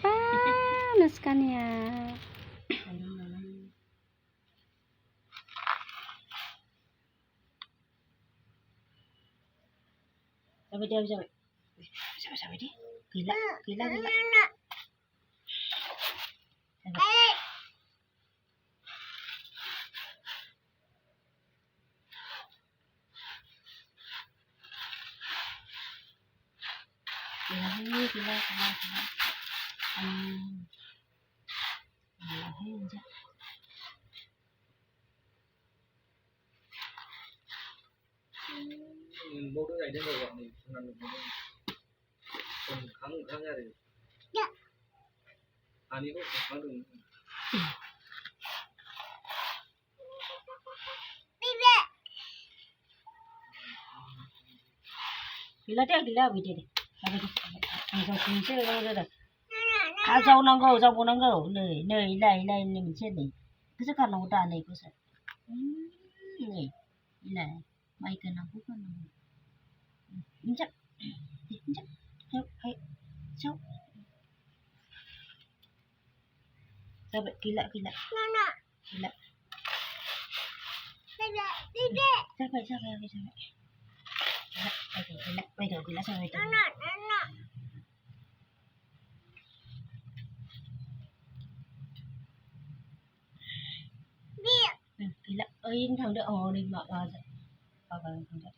panas kan ya. Sampai dia sampai dia gila. Gila. Một đứa này đến rồi gọi mình không làm được kháng ra thì anh ấy cũng kháng được gila video deh. Langsung kuncir kalau Asal nanggo, nih, mencet nih. Bisa kan udah nih, bisa. Nih, mai kan aku kan. Injak, hai, cok. Sampai gila. Gila. Sampai. Gila sampai itu. Gila. Thằng đỡ đi mà thằng đỡ.